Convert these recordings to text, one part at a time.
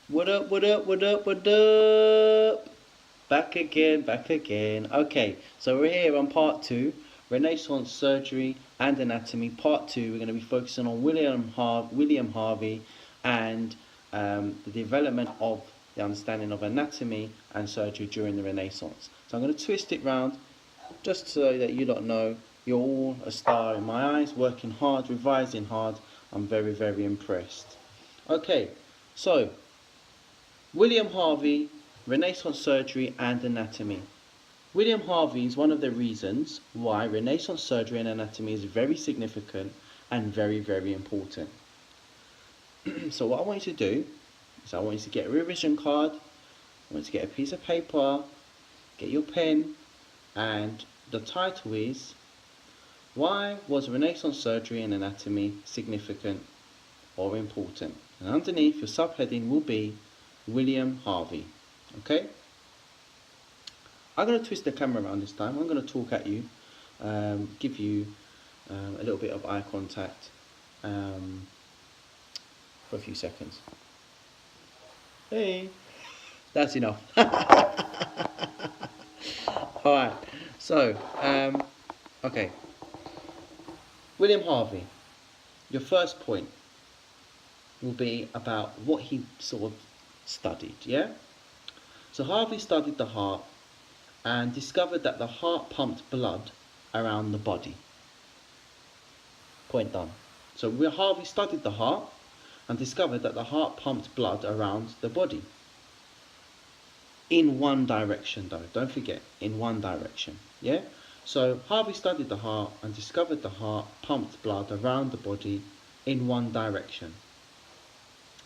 What up, what up, what up, what up? Back again, back again. Okay, so we're here on part two, Renaissance Surgery and Anatomy. Part two, we're going to be focusing on William Harvey and the development of the understanding of anatomy and surgery during the Renaissance. So I'm going to twist it round just so that you don't know you're all a star in my eyes, working hard, revising hard. I'm very, very impressed. Okay, so William Harvey, Renaissance Surgery and Anatomy. William Harvey is one of the reasons why Renaissance surgery and anatomy is very significant and very, very important. So what I want you to do is I want you to get a revision card, I want you to get a piece of paper, get your pen, and the title is, why was Renaissance surgery and anatomy significant or important? And underneath your subheading will be William Harvey. Okay? I'm going to twist the camera around this time. I'm going to talk at you, give you a little bit of eye contact for a few seconds. Hey, that's enough. Alright, so, okay. William Harvey, your first point will be about what he sort of studied, yeah? So Harvey studied the heart and discovered that the heart pumped blood around the body. Point done. So Harvey studied the heart and discovered that the heart pumped blood around the body. In one direction though, don't forget, in one direction, yeah? So Harvey studied the heart and discovered the heart pumped blood around the body in one direction.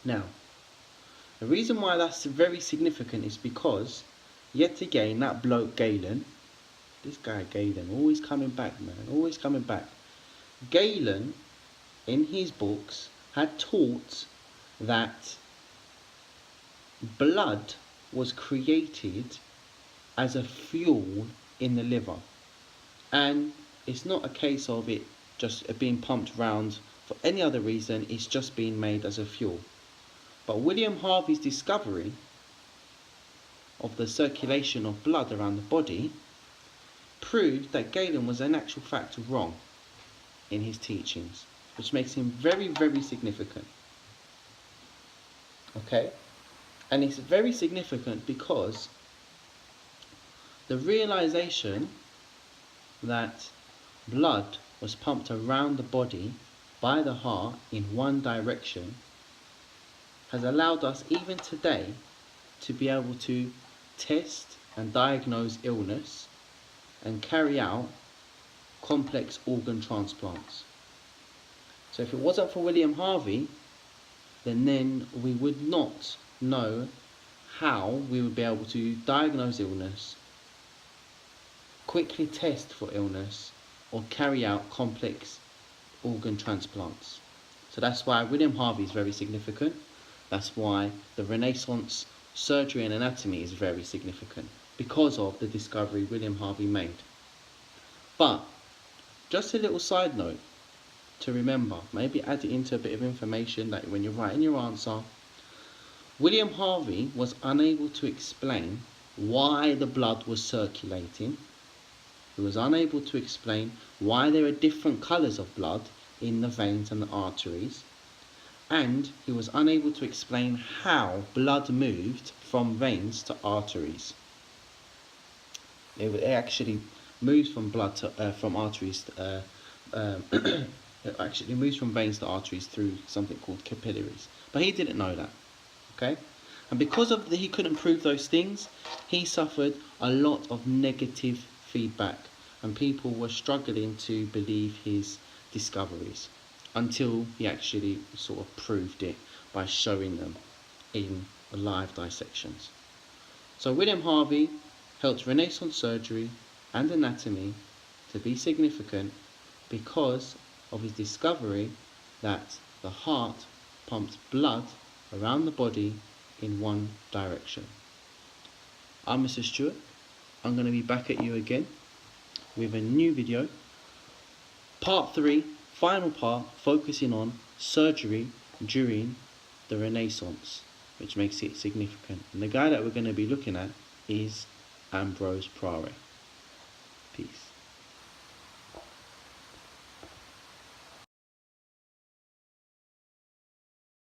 Now, the reason why that's very significant is because, yet again, that bloke Galen, this guy Galen, always coming back, man, always coming back. Galen, in his books, had taught that blood was created as a fuel in the liver. And it's not a case of it just being pumped round for any other reason, it's just being made as a fuel. But William Harvey's discovery of the circulation of blood around the body proved that Galen was in actual fact wrong in his teachings, which makes him very, very significant. Okay? And it's very significant because the realization that blood was pumped around the body by the heart in one direction has allowed us even today to be able to test and diagnose illness and carry out complex organ transplants. So if it wasn't for William Harvey, then we would not know how we would be able to diagnose illness, quickly test for illness, or carry out complex organ transplants. So that's why William Harvey is very significant. That's why the Renaissance surgery and anatomy is very significant, because of the discovery William Harvey made. But, just a little side note to remember, maybe add it into a bit of information that when you're writing your answer, William Harvey was unable to explain why the blood was circulating. He was unable to explain why there are different colours of blood in the veins and the arteries. And he was unable to explain how blood moved from veins to arteries. It actually moves from blood to, from arteries. It actually moves from veins to arteries through something called capillaries. But he didn't know that. Okay, and because of he couldn't prove those things, he suffered a lot of negative feedback, and people were struggling to believe his discoveries, until he actually sort of proved it by showing them in live dissections. So William Harvey helped Renaissance surgery and anatomy to be significant because of his discovery that the heart pumped blood around the body in one direction. I'm Mr. Stewart. I'm going to be back at you again with a new video, part 3, final part, focusing on surgery during the Renaissance. which makes it significant. And the guy that we're going to be looking at is Ambrose Prare.